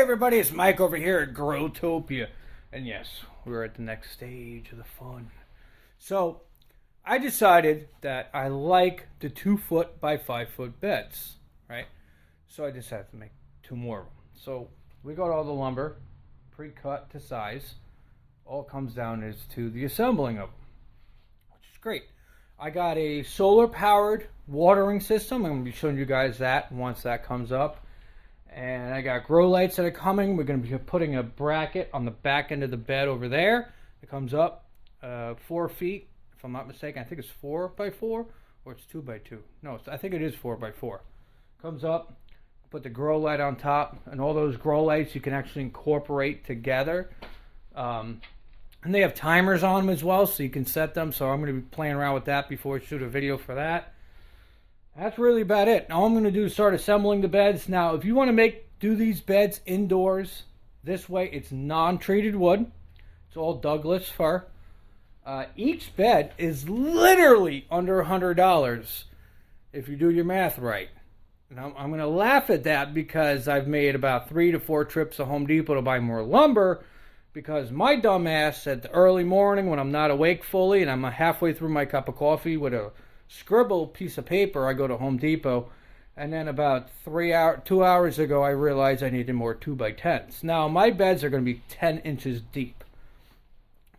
everybody, it's Mike over here at Growtopia. And yes, we're at the next stage of the fun. So, I decided that I like the 2-foot by 5-foot beds, right? So I decided to make 2 more of them. So, we got all the lumber pre-cut to size. All comes down is to the assembling of them, which is great. I got a solar-powered watering system. I'm going to be showing you guys that once that comes up. And I got grow lights that are coming. We're going to be putting a bracket on the back end of the bed over there. It comes up 4 feet, if I'm not mistaken. I think it's 4 by 4 or it's 2 by 2. No, I think it is 4 by 4. Comes up, put the grow light on top, and all those grow lights you can actually incorporate together. And they have timers on them as well, so you can set them. So I'm going to be playing around with that before I shoot a video for that. That's really about it. All I'm going to do is start assembling the beds. Now, if you want to do these beds indoors, this way it's non-treated wood. It's all Douglas fir. Each bed is literally under $100 if you do your math right. And I'm going to laugh at that because I've made about 3 to 4 trips to Home Depot to buy more lumber because my dumb ass at the early morning when I'm not awake fully and I'm halfway through my cup of coffee with a scribble piece of paper, I go to Home Depot, and then about 2 hours ago I realized I needed more 2x10s. Now my beds are going to be 10 inches deep.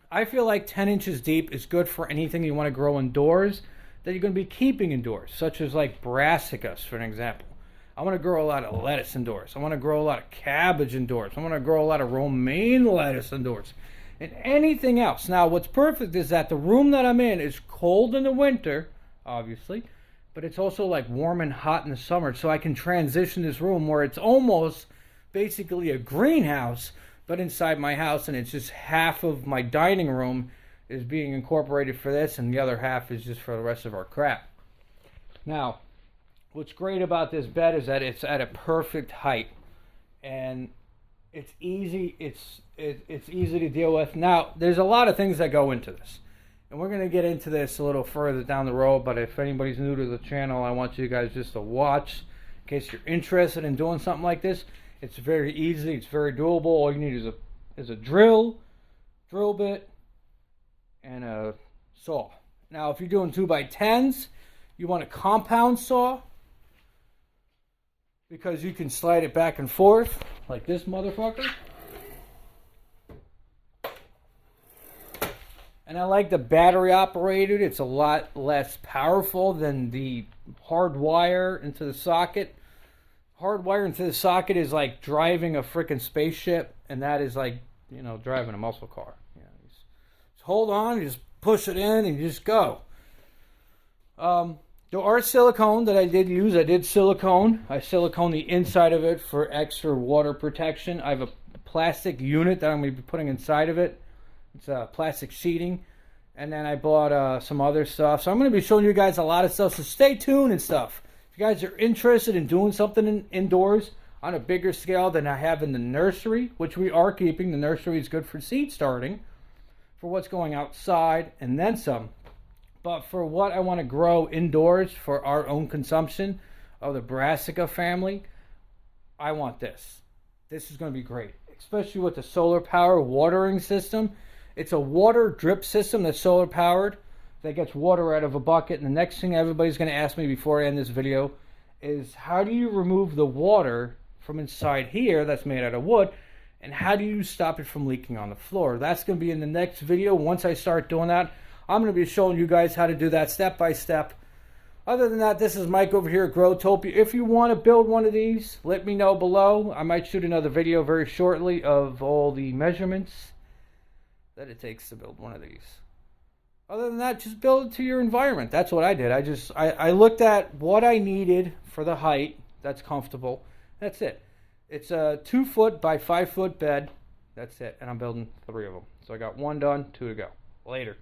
I feel like 10 inches deep is good for anything you want to grow indoors that you're going to be keeping indoors, such as like brassicas, for an example. I want to grow a lot of lettuce indoors. I want to grow a lot of cabbage indoors. I want to grow a lot of romaine lettuce indoors. And anything else. Now what's perfect is that the room that I'm in is cold in the winter, obviously, but it's also like warm and hot in the summer, so I can transition this room where it's almost basically a greenhouse but inside my house, and it's just half of my dining room is being incorporated for this and the other half is just for the rest of our crap. Now what's great about this bed is that it's at a perfect height and it's easy it's easy to deal with. Now there's a lot of things that go into this. And we're going to get into this a little further down the road, but if anybody's new to the channel, I want you guys just to watch in case you're interested in doing something like this. It's very easy. It's very doable. All you need is a drill bit, and a saw. Now, if you're doing 2x10s, you want a compound saw because you can slide it back and forth like this motherfucker. And I like the battery operated. It's a lot less powerful than the hard wire into the socket. Hard wire into the socket is like driving a freaking spaceship, and that is like, you know, driving a muscle car. Yeah, just hold on, you just push it in, and you just go. There are silicone that I did use. I did silicone. I silicone the inside of it for extra water protection. I have a plastic unit that I'm going to be putting inside of it. It's plastic sheeting, and then I bought some other stuff. So I'm going to be showing you guys a lot of stuff, so stay tuned and stuff. If you guys are interested in doing something indoors on a bigger scale than I have in the nursery, which we are keeping. The nursery is good for seed starting, for what's going outside, and then some. But for what I want to grow indoors for our own consumption of the brassica family, I want this. This is going to be great, especially with the solar power watering system. It's a water drip system that's solar powered that gets water out of a bucket. And the next thing everybody's going to ask me before I end this video is how do you remove the water from inside here that's made out of wood, and how do you stop it from leaking on the floor? That's going to be in the next video. Once I start doing that, I'm going to be showing you guys how to do that step by step. Other than that, this is Mike over here at Growtopia. If you want to build one of these, let me know below. I might shoot another video very shortly of all the measurements that it takes to build one of these. Other than that, just build it to your environment. That's what I did. I looked at what I needed for the height that's comfortable. That's it. It's a 2-foot by 5-foot bed. That's it. And I'm building 3 of them. So I got 1 done, 2 to go. Later.